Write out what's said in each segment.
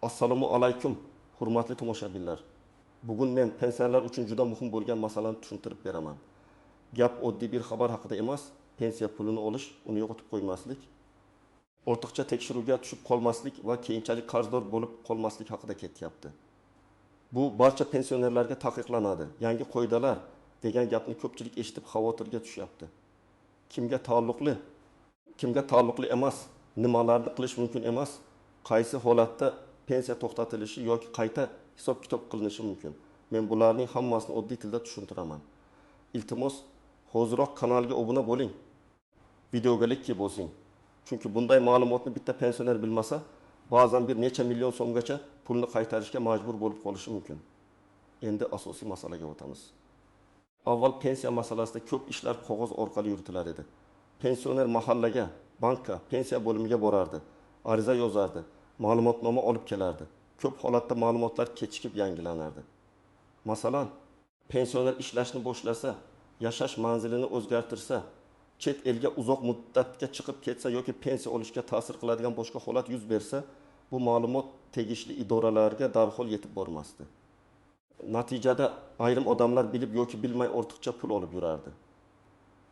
Assalomu alaykum, hurmatli tomoshabinlar. Bugun men pensiyalar uchun juda muhim bo'lgan masalani tushuntirib beraman. Gap oddiy bir xabar haqida emas, pensiya pulini olish, uni yo'qotib qo'ymaslik, ortiqcha tekshiruvga tushib qolmaslik va keyinchalik qarzdor bo'lib qolmaslik haqida ketyapti. Bu barcha pensionerlarga taqiqlanadi. Yangi qoidalar degan gapni ko'pchilik eshitib xavotirga tushyapti. Kimga taalluqli emas, nimalarni qilish mumkin emas, qaysi holatda pensiya to'xtatilishi yoki qayta hisob-kitob qilinishi mumkin. Men bularning hammasini oddiy tilda tushuntiraman. Iltimos, hoziroq kanalga obuna bo'ling. Videoga like bosing. Chunki bunday ma'lumotni bitta pensioner bilmasa, ba'zan bir necha million so'mgacha pulni qaytarishga majbur bo'lib qolishi mumkin. Endi asosiy masalaga o'tamiz. Avval pensiya masalasida ko'p ishlar qog'oz orqali yuritilar edi. Pensioner mahallaga, bankka, pensiya bo'limiga borardi, ariza yozardi, ma'lumotnoma olib kelardi. Ko'p holatda ma'lumotlar kechikib yangilanardi. Masalan, pensioner ishlashni boshlasa, yashash manzilini o'zgartirsa, chet elga uzoq muddatga chiqib ketsa yoki pensiya olishga ta'sir qiladigan boshqa holat yuz bersa, bu ma'lumot tegishli idoralarga darhol yetib bormasdi. Natijada ayrim odamlar bilib yoki bilmay ortiqcha pul olib yurardi.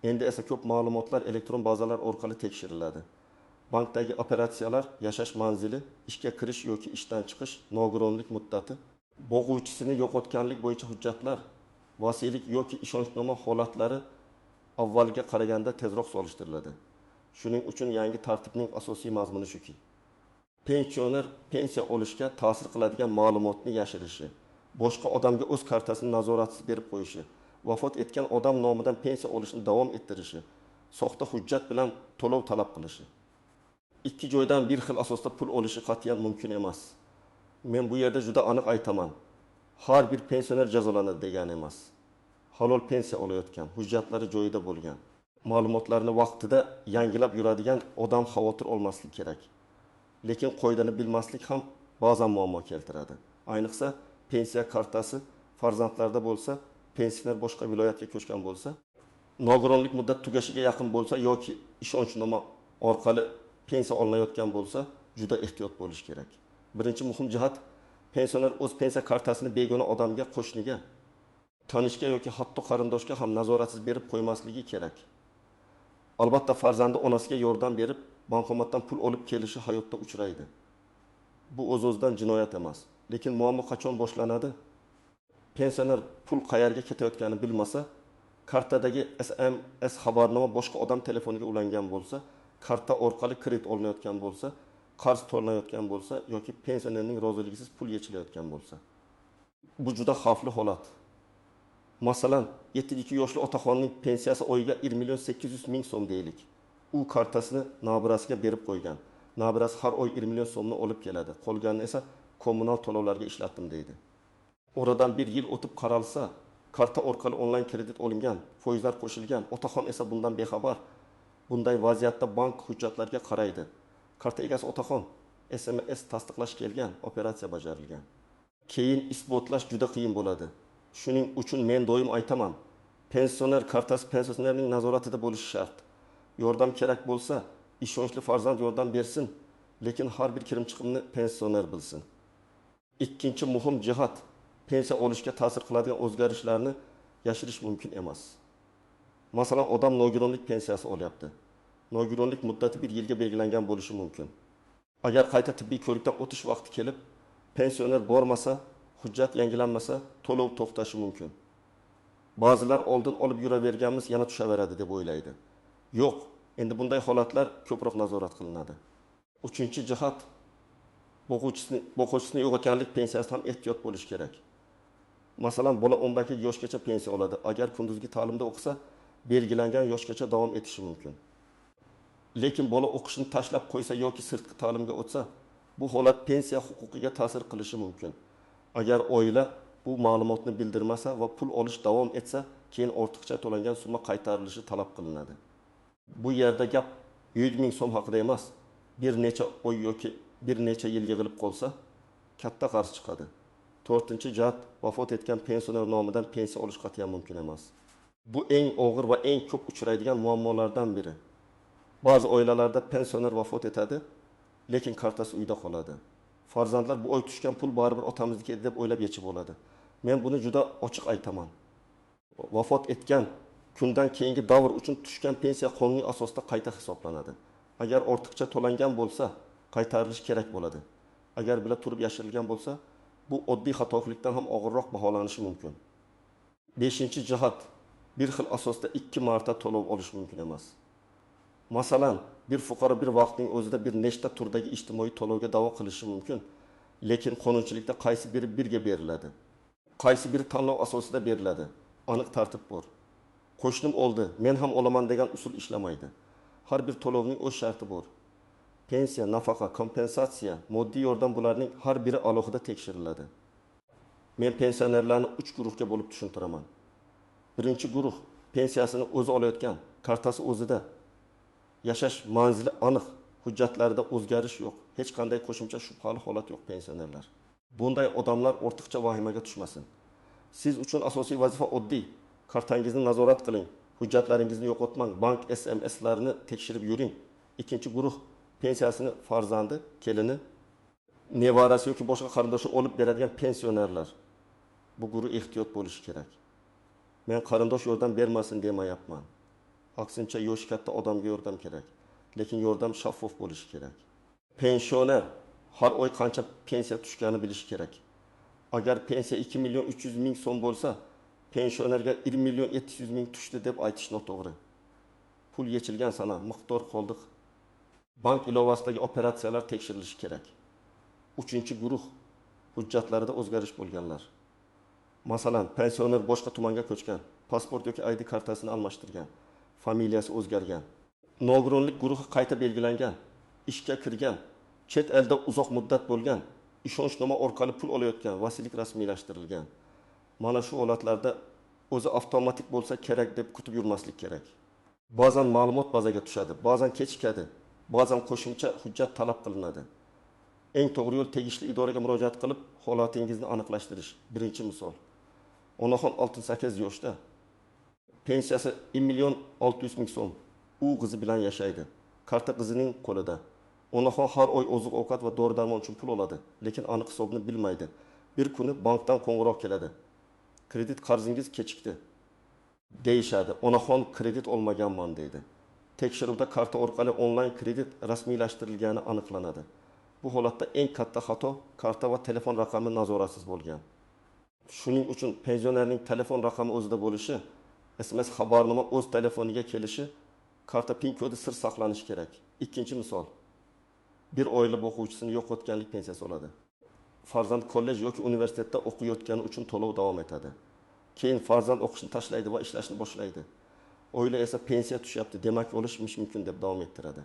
Endi esa ko'p ma'lumotlar elektron bazalar orqali tekshiriladi. Bankdagi operatsiyalar, yashash manzili, ishga kirish yoki ishdan chiqish, nogironlik muddati, bo'g'uvchisini yo'qotganlik bo'yicha hujjatlar, vasiylik yoki ishonchnoma holatlari avvalga qaraganda tezroq solishtiriladi. Shuning uchun yangi tartibning asosiy mazmuni shuki, pensioner pensiya olishga ta'sir qiladigan ma'lumotni yashirishi, boshqa odamga o'z kartasini nazoratsiz berib qo'yishi, vafot etgan odam nomidan pensiya olishni davom ettirishi, soxta hujjat bilan to'lov talab qilishi. Ikki joydan bir xil asosda pul olishi qat'iyan mumkin emas. Men bu yerda juda aniq aytaman. Har bir pensioner jazolanadi degani emas. Halol pensiya olayotgan, hujjatlari joyida bo'lgan, ma'lumotlarni vaqtida yangilab yuradigan odam xavotir olmaslik kerak. Lekin qoidani bilmaslik ham ba'zan muammo keltiradi. Ayniqsa pensiya kartasi farzandlarda bo'lsa, pensioner boshqa viloyatga ko'chgan bo'lsa, nogironlik muddati tugashiga yaqin bo'lsa yoki ishonchnoma orqali pensiya olinayotgan bo'lsa, juda ehtiyot bo'lish kerak. Birinchi muhim jihat, pensioner o'z pensiya kartasini begona odamga, qo'shniga, tanishga yoki hatto qarindoshga ham nazoratsiz berib qo'ymasligi kerak. Albatta farzandi onasiga yordam berib, bankomatdan pul olib kelishi hayotda uchraydi. Bu o'z-o'zidan jinoyat emas. Lekin muammo qachon boshlanadi? Pensioner pul qayerga ketayotganini bilmasa, kartadagi SMS xabarnoma boshqa odam telefoniga ulangan bo'lsa, karta orqali kredit olinayotgan bo'lsa, qarz to'lanayotgan bo'lsa yoki pensionerning roziligisiz pul yechilayotgan bo'lsa. Bu juda xavfli holat. Masalan, 72 yoshli otaxonning pensiyasi oyiga 1.800.000 so'm deylik. U kartasini nabirasiga berib qo'ygan. Nabirasi har oy 1 million so'mni olib keladi. Qolganini esa kommunal to'lovlarga ishlatdim deydi. Oradan bir yil o'tib qaralsa, karta orqali onlayn kredit olingan, foizlar qo'shilgan, otaxon esa bundan bexabar. Bunday vaziyatda bank hujjatlarga qaraydi. Karta egasi otaxon, SMS tasdiqlash kelgan, operatsiya bajarilgan. Keyin isbotlash juda qiyin bo'ladi. Shuning uchun men doim aytaman, pensioner kartasi pensionerning nazoratida bo'lishi shart. Yordam kerak bo'lsa, ishonchli farzand yordam bersin, lekin har bir kirim-chiqimni pensioner bilsin. Ikkinchi muhim jihat, pensiya olishga ta'sir qiladigan o'zgarishlarni yashirish mumkin emas. Masalan, odam nogironlik pensiyasi olyapti. Nogironlik muddati 1 yilga belgilangan bo'lishi mumkin. Agar qayta tibbiy ko'rikdan o'tish vaqti kelib, pensioner bormasa, hujjat yangilanmasa, to'lov to'xtashi mumkin. Ba'zilar oldin olib yuraverganmiz, yana tushaveradi deb o'ylaydi. Yo'q, endi bunday holatlar ko'proq nazorat qilinadi. Uchinchi jihat, bo'g'uvchisini yo'qotganlik pensiyasi ham ehtiyot bo'lish kerak. Masalan, bola 12 yoshgacha pensiya oladi. Agar kunduzgi ta'limda o'qisa, belgilangan yoshgacha davom etishi mumkin. Lekin bola o'qishni tashlab qo'ysa yoki sirtqi ta'limga o'tsa, bu holat pensiya huquqiga ta'sir qilishi mumkin. Agar oila bu ma'lumotni bildirmasa va pul olish davom etsa, keyin ortiqcha to'langan summa qaytarilishi talab qilinadi. Bu yerda gap 100.000 so'm haqida emas, bir necha oy yoki bir necha yil yig'ilib qolsa, katta qarz chiqadi. To'rtinchi jihat, vafot etgan pensioner nomidan pensiya olish qat'iyan mumkin emas. Bu eng og'ir va eng ko'p uchraydigan muammolardan biri. Ba'zi oilalarda pensioner vafot etadi, lekin kartasi uyda qoladi. Farzandlar bu oy tushgan pul baribir otamizniki edi deb o'ylab yechib oladi. Men buni juda ochiq aytaman. Vafot etgan kundan keyingi davr uchun tushgan pensiya qonuniy asosda qayta hisoblanadi. Agar ortiqcha to'langan bo'lsa, qaytarilishi kerak bo'ladi. Agar bila turib yashirilgan bo'lsa, bu oddiy xatolikdan ham og'irroq baholanishi mumkin. 5-jihat, bir xil asosda 2 marta to'lov olish mumkin emas. Masalan, bir fuqaro bir vaqtning o'zida bir nechta turdagi ijtimoiy to'lovga da'vo qilishi mumkin, lekin qonunchilikda qaysi biri birga beriladi, qaysi biri tanlov asosida beriladi. Aniq tartib bor. Qo'shnim oldi, men ham olaman degan usul ishlamaydi. Har bir to'lovning o'z sharti bor. Pensiya, nafaqa, kompensatsiya, moddiy yordam bularning har biri alohida tekshiriladi. Men pensionerlarni 3 guruhga bo'lib tushuntiraman. Birinchi guruh pensiyasini o'zi olayotgan, kartasi o'zida, yashash manzili aniq, hujjatlarida o'zgarish yo'q, hech qanday qo'shimcha shubhali holat yo'q pensionerlar. Bunday odamlar ortiqcha vahimaga tushmasin. Siz uchun asosiy vazifa oddiy. Kartangizni nazorat qiling, hujjatlaringizni yo'qotmang, bank SMS'larini tekshirib yuring. Ikkinchi guruh pensiyasini farzandi, kelini, nevarasi yoki boshqa qarindoshi olib beradigan pensionerlar. Bu guruh ehtiyot bo'lishi kerak. Men qarindosh yordam bermasin demayapman. Aksincha yoshi katta odamga yordam kerak, lekin yordam shaffof bo'lishi kerak. Pensioner har oy qancha pensiya tushganini bilishi kerak. Agar pensiya 2 million 300 ming so'm bo'lsa, pensionerga 1 million 700 ming tushdi deb aytish noto'g'ri. Pul yechilgan sana, miqdor qoldiq. Bank ilovasidagi operatsiyalar tekshirilishi kerak. 3-guruh hujjatlarida o'zgarish bo'lganlar. Masalan, pensioner boshqa tumanga ko'chgan, pasport yoki ID kartasini almashtirgan, familiyasi o'zgargan. Nogironlik guruhi qayta belgilangan, ishga kirgan, chet elda uzoq muddat bo'lgan, ishonchnoma orqali pul olayotgan, vasiylik rasmiylashtirilgan. Mana shu holatlarda o'zi avtomatik bo'lsa kerak deb kutib yurmaslik kerak. Ba'zan ma'lumot bazaga tushadi, ba'zan kechikadi, ba'zan qo'shimcha hujjat talab qilinadi. Eng to'g'ri yo'l tegishli idoraga murojaat qilib, holatingizni aniqlashtirish. Birinchi misol. Onaxon 68 yoshda. Pensiyasi 1 million 600 ming so'm. U qizi bilan yashaydi. Karta qizining qo'lida. Onaxon har oy oziq-ovqat va dori-darmon uchun pul oladi, lekin aniq hisobni bilmaydi. Bir kuni bankdan qo'ng'iroq keladi. Kredit qarzingiz kechikdi deyishadi. Onaxon kredit olmaganman deydi. Tekshiruvda karta orqali onlayn kredit rasmiylashtirilgani aniqlanadi. Bu holatda eng katta xato karta va telefon raqami nazoratsiz bo'lgan. Shuning uchun pensionerning telefon raqami o'zida bo'lishi, SMS xabarnoma o'z telefoniga kelishi, karta pin kodi sir saqlanishi kerak. Ikkinchi misol. Bir oila o'quvchisini yo'qotganlik pensiyasi oladi. Farzand kollej yoki universitetda o'qiyotgani uchun to'lov davom etadi. Keyin farzand o'qishni tashlaydi va ishlashni boshlaydi. Oila esa pensiya tushyapti, demak olishimish mumkin deb davom ettiradi.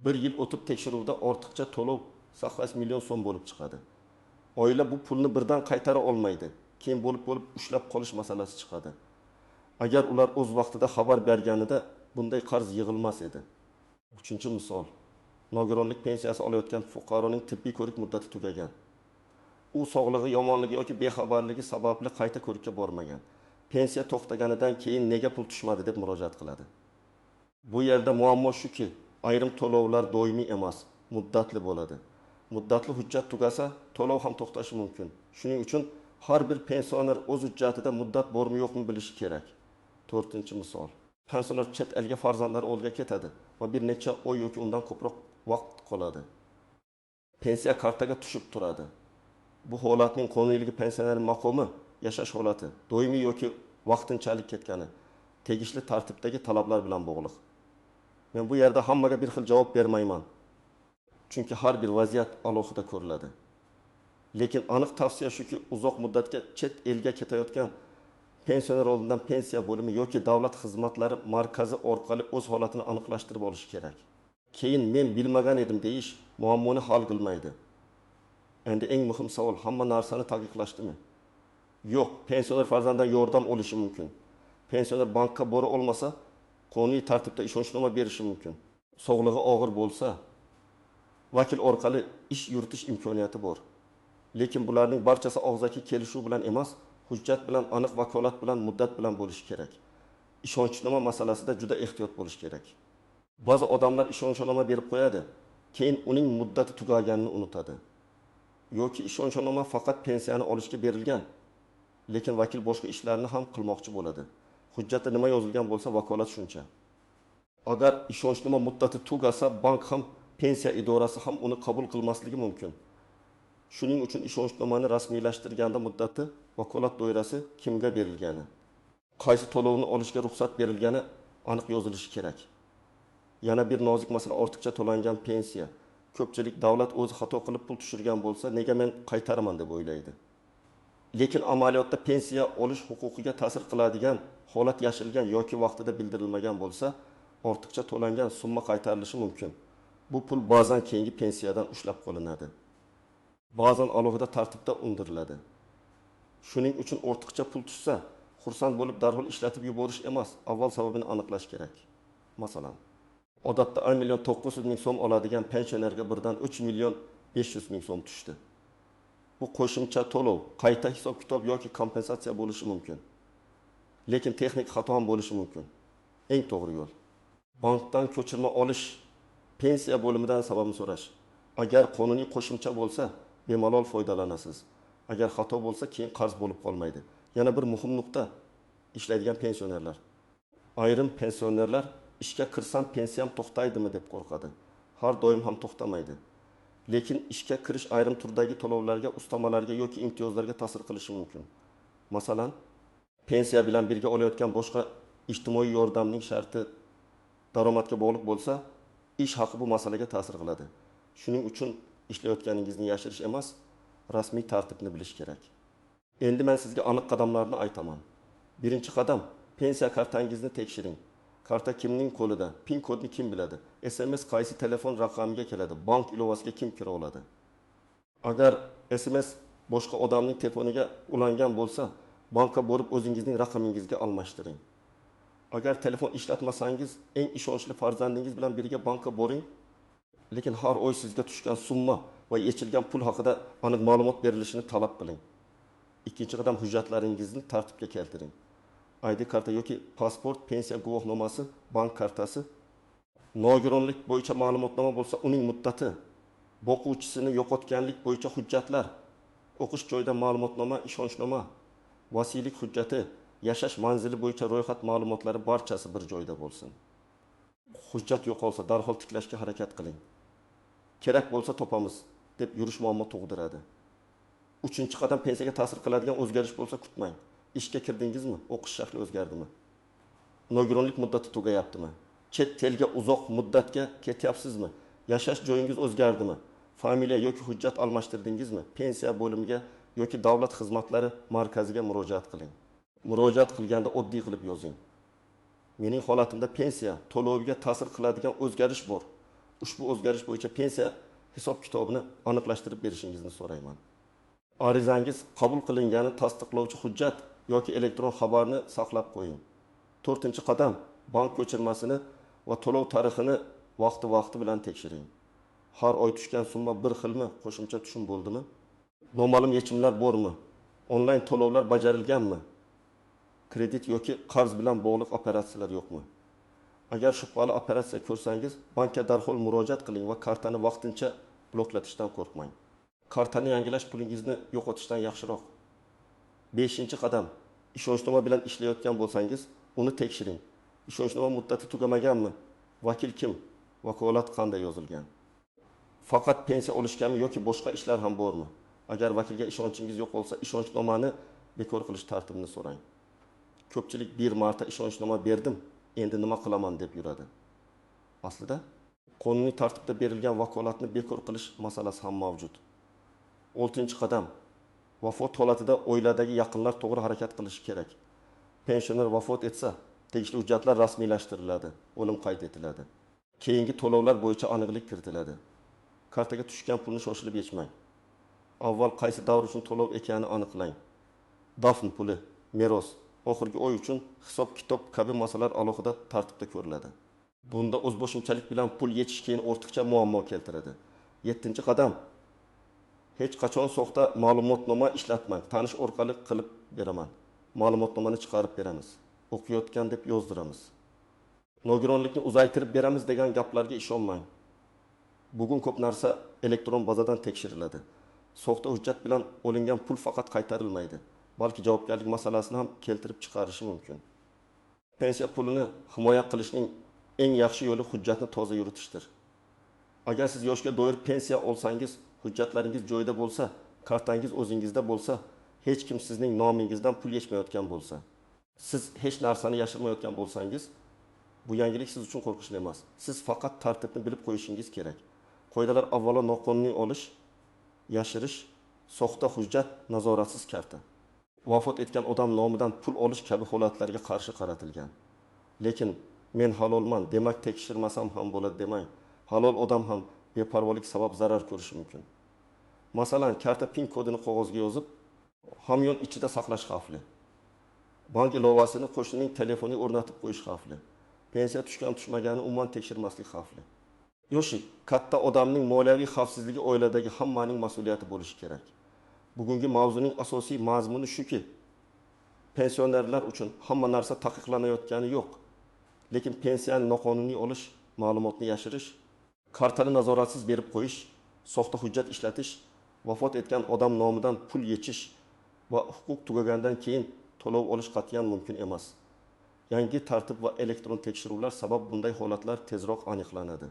1 yil o'tib tekshiruvda ortiqcha to'lov 8 million so'm bo'lib chiqadi. Oila bu pulni birdan qaytara olmaydi. Keyin bo'lib ushlab qolish masalasi chiqadi. Agar ular o'z vaqtida xabar berganida bunday qarz yig'ilmas edi. 3-misol. Nogironlik pensiyasi olayotgan fuqaroning tibbiy ko'rik muddati tugagan. U sog'lig'i yomonligi yoki bexabarligi sababli qayta ko'rikka bormagan. Pensiya to'xtaganidan keyin nega pul tushmadi deb murojaat qiladi. Bu yerda muammo shuki, ayrim to'lovlar doimiy emas, muddatli bo'ladi. Muddatli hujjat tugasa, to'lov ham to'xtashi mumkin. Shuning uchun har bir pensioner o'z hujjatida muddat bormi yo'qmi bilishi kerak. 4-misol. Pensioner chet elga farzandlari oldiga ketadi va bir necha oy yoki undan ko'proq vaqt qoladi. Pensiya kartaga tushib turadi. Bu holatning qonuniyligi pensioner maqomi, yashash holati, doimiy yoki vaqtinchalik ketgani, tegishli tartibdagi talablar bilan bog'liq. Men bu yerda hammaga bir xil javob bermayman. Chunki har bir vaziyat alohida ko'riladi. Lekin aniq tavsiya shuki, uzoq muddatga chet elga ketayotgan pensioner oldidan pensiya bo'limi yoki davlat xizmatlari markazi orqali o'z holatini aniqlashtirib olishi kerak. Keyin men bilmagan edim deyish muammoni hal qilmaydi. Endi eng muhim savol, hamma narsani taqiqlashdimi? Yo'q, pensioner farzandan yordam olishi mumkin. Pensioner bankka bora olmasa, qonuniy tartibda ishonchnoma berishi mumkin. Sog'lig'i og'ir bo'lsa, vakil orqali ish yuritish imkoniyati bor. Lekin bularning barchasi og'zaki kelishuv bilan emas, hujjat bilan, aniq vakolat bilan, muddat bilan bo'lishi kerak. Ishonchnoma masalasida juda ehtiyot bo'lish kerak. Ba'zi odamlar ishonchnoma berib qo'yadi, keyin uning muddati tugaganini unutadi. yoki ishonchnomasi faqat pensiyani olishga berilgan, lekin vakil boshqa ishlarni ham qilmoqchi bo'ladi. Hujjatda nima yozilgan bo'lsa, vakolat shuncha. Agar ishonchnoma muddati tugasa, bank ham, pensiya idorasi ham uni qabul qilmasligi mumkin. Shuning uchun ishonchnomani rasmiylashtirganda muddati, vakolat doirasi kimga berilgani, qaysi to'lovni olishga ruxsat berilgani aniq yozilishi kerak. Yana bir nozik masala ortiqcha to'langan pensiya. Ko'pchilik davlat o'zi xato qilib pul tushirgan bo'lsa, nega men qaytaraman deb o'ylaydi. Lekin amaliyotda pensiya olish huquqiga ta'sir qiladigan holat yashirilgan yoki vaqtida bildirilmagan bo'lsa, ortiqcha to'langan summa qaytarilishi mumkin. Bu pul ba'zan keyingi pensiyadan ushlab qolinadi. Ba'zan alohida tartibda undiriladi. Shuning uchun ortiqcha pul tushsa, xursand bo'lib darhol ishlatib yuborish emas, avval sababini aniqlash kerak. Masalan, odatda 1.900.000 so'm oladigan pensionerga birdan 3.500.000 so'm tushdi. Bu qo'shimcha to'lov, qayta hisob-kitob yoki kompensatsiya bo'lishi mumkin. Lekin texnik xato ham bo'lishi mumkin. Eng to'g'ri yo'l bankdan ko'chirma olish, pensiya bo'limidan sababini so'rash. Agar qonuniy qo'shimcha bo'lsa, bemalol foydalanasiz. Agar xato bo'lsa, keyin qarz bo'lib qolmaydi. Yana bir muhim nuqta, ishlaydigan pensionerlar. Ayrim pensionerlar ishga kirsam pensiyam to'xtaydimi deb qo'rqadi. Har doim ham to'xtamaydi. Lekin ishga kirish ayrim turdagi to'lovlarga, ustamalarga yoki imtiyozlarga ta'sir qilishi mumkin. Masalan, pensiya bilan birga olayotgan boshqa ijtimoiy yordamning sharti daromadga bog'liq bo'lsa, ish haqi bu masalaga ta'sir qiladi. Shuning uchun ishlayotganingizni yashirish emas, rasmiy tartibni bilish kerak. Endi men sizga aniq qadamlarni aytaman. Birinchi qadam, pensiya kartangizni tekshiring. Karta kimning qo'lida? PIN kodni kim biladi? SMS qaysi telefon raqamiga keladi? Bank ilovasiga kim kira oladi? Agar SMS boshqa odamning telefoniga ulangan bo'lsa, bankka borib o'zingizning raqamingizga almashtiring. Agar telefon ishlatmasangiz, eng ishonchli farzandingiz bilan birga bankka boring. Lekin har oy sizga tushgan summa va yechilgan pul haqida aniq ma'lumot berilishini talab qiling. Ikkinchi qadam, hujjatlaringizni tartibga keltiring. ID karta yoki pasport, pensiya guvohnomasi, bank kartasi. Nogironlik bo'yicha ma'lumotnoma bo'lsa, uning muddati, boquvchisini yo'qotganlik bo'yicha hujjatlar, o'qish joyida ma'lumotnoma, ishonchnoma, vasiylik hujjati, yashash manzili bo'yicha ro'yxat ma'lumotlari barchasi bir joyda bo'lsin. Hujjat yo'qolsa darhol tiklashga harakat qiling. Kerak bo'lsa topamiz deb yurish muammo tug'diradi. Uchinchi qadam, pensiyaga ta'sir qiladigan o'zgarish bo'lsa kutmang. Ishga kirdingizmi? O'qish shakli o'zgardimi? Nogironlik muddati tugayaptimi? Chet elga uzoq muddatga ketyapsizmi? Yashash joyingiz o'zgardimi? Familiya yoki hujjat almashtirdingizmi? Pensiya bo'limiga yoki davlat xizmatlari markaziga murojaat qiling. Murojaat qilganda oddiy qilib yozing. Mening holatimda pensiya to'loviga ta'sir qiladigan o'zgarish bor. Ushbu o'zgarish bo'yicha pensiya hisob-kitobini aniqlashtirib berishingizni so'rayman. Arizangiz qabul qilingani tasdiqlovchi hujjat yoki elektron xabarni saqlab qo'ying. 4-qadam, bank ko'chirmasini va to'lov tarixini vaqti bilan tekshiring. Har oy tushgan summa bir xilmi, qo'shimcha tushum bo'ldimi? Noma'lum yechimlar bormi? Onlayn to'lovlar bajarilganmi? Kredit yoki qarz bilan bog'liq operatsiyalar yo'qmi? Agar shubhali operatsiya ko'rsangiz, bankka darhol murojaat qiling va kartani vaqtincha bloklatishdan qo'rqmang. Kartani yangilash pulingizni yo'qotishdan yaxshiroq. 5-qadam, ishonchnoma bilan ishlayotgan bo'lsangiz, uni tekshiring. Ishonchnoma muddati tugamaganmi? Vakil kim? Vakolat qanday yozilgan? Faqat pensiya olishganmi yoki boshqa ishlar ham bormi? Agar vakilga ishonchingiz yo'q bo'lsa, ishonchnomani bekor qilish tartibini so'rang. Ko'pchilik bir marta ishonchnoma berdim, endi nima qilaman deb yuradi. Aslida qonuniy tartibda berilgan vakolatni bekor qilish masalasi ham mavjud. 6-qadam, vafot holatida oiladagi yaqinlar to'g'ri harakat qilishi kerak. Pensioner vafot etsa, tegishli hujjatlar rasmiylashtiriladi, o'lim qayd etiladi. Keyingi to'lovlar bo'yicha aniqlik kiritiladi. Kartaga tushgan pulni shoshilib yechmang. Avval qaysi davr uchun to'lov ekanini aniqlang. Dafn puli, meros, oxirgi oy uchun hisob-kitob kabi masalalar alohida tartibda ko'riladi. Bunda o'zboshimchalik bilan pul yechish keyin ortiqcha muammo keltiradi. 7-qadam, hech qachon soxta ma'lumotnoma ishlatmang. Tanish orqali qilib beraman. Ma'lumotnomani chiqarib beramiz. O'qiyotgan deb yozdiramiz. Nogironlikni uzaytirib beramiz degan gaplarga ishonmang. Bugun ko'p narsa elektron bazadan tekshiriladi. soxta hujjat bilan olingan pul faqat qaytarilmaydi, balki javobgarlik masalasini ham keltirib chiqarishi mumkin. Pensiya pulini himoya qilishning eng yaxshi yo'li hujjatni toza yuritishdir. Agar siz yoshga doir pensiya olsangiz, hujjatlaringiz joyida bo'lsa, kartangiz o'zingizda bo'lsa, hech kim sizning nomingizdan pul yechmayotgan bo'lsa, siz hech narsani yashirmayotgan bo'lsangiz, bu yangilik siz uchun qo'rqinchli emas. Siz faqat tartibni bilib qo'yishingiz kerak. Qoidalar avvalo noqonuniy olish, yashirish, soxta hujjat, nazoratsiz karta, vafot etgan odam nomidan pul olish kabi holatlarga qarshi qaratilgan. Lekin men halolman, demak tekshirmasam ham bo'ladi demang. Halol odam ham beparvolik sabab zarar ko'rishi mumkin. Masalan, karta PIN kodini qog'ozga yozib, hamyon ichida saqlash xavfli. Bank ilovasini qo'shnining telefoniga o'rnatib qo'yish xavfli. Pensiya tushgan-tushmagani umuman tekshirmaslik xavfli. Yoshi, katta odamning moliyaviy xavfsizligi oiladagi hammaning mas'uliyati bo'lishi kerak. Bugungi mavzuning asosiy mazmuni shuki, pensionerlar uchun hamma narsa taqiqlanayotgani yo'q. Lekin pensiyani noqonuniy olish, ma'lumotni yashirish, kartani nazoratsiz berib qo'yish, soxta hujjat ishlatish, vafot etgan odam nomidan pul yechish va huquq tugagandan keyin to'lov olish qat'iyan mumkin emas. Yangi tartib va elektron tekshiruvlar sabab bunday holatlar tezroq aniqlanadi.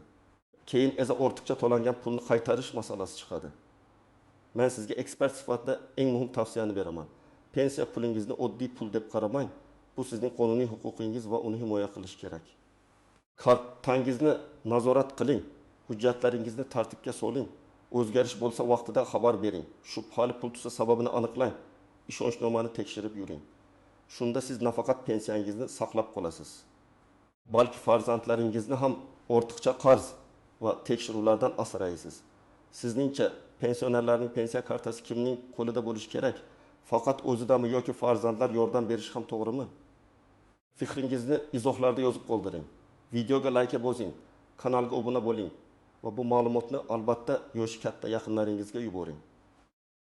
Keyin esa ortiqcha to'langan pulni qaytarish masalasi chiqadi. Men sizga ekspert sifatida eng muhim tavsiyani beraman. Pensiya pulingizni oddiy pul deb qaramang. Bu sizning qonuniy huquqingiz va uni himoya qilish kerak. Kartangizni nazorat qiling, hujjatlaringizni tartibga soling. O'zgarish bo'lsa vaqtida xabar bering. Shubhali pul tutsa sababini aniqlang. Ishonchnomani tekshirib yuring. Shunda siz nafaqat pensiyangizni saqlab qolasiz, balki farzandlaringizni ham ortiqcha qarz va tekshiruvlardan asraysiz. Sizningcha pensionerlarning pensiya kartasi kimning qo'lida bo'lishi kerak? Faqat o'zidami yoki farzandlar yordam berishi ham to'g'rimi? Fikringizni izohlarda yozib qoldiring. Videoga like bosing, kanalga obuna bo'ling va bu ma'lumotni albatta yoshi katta yaqinlaringizga yuboring.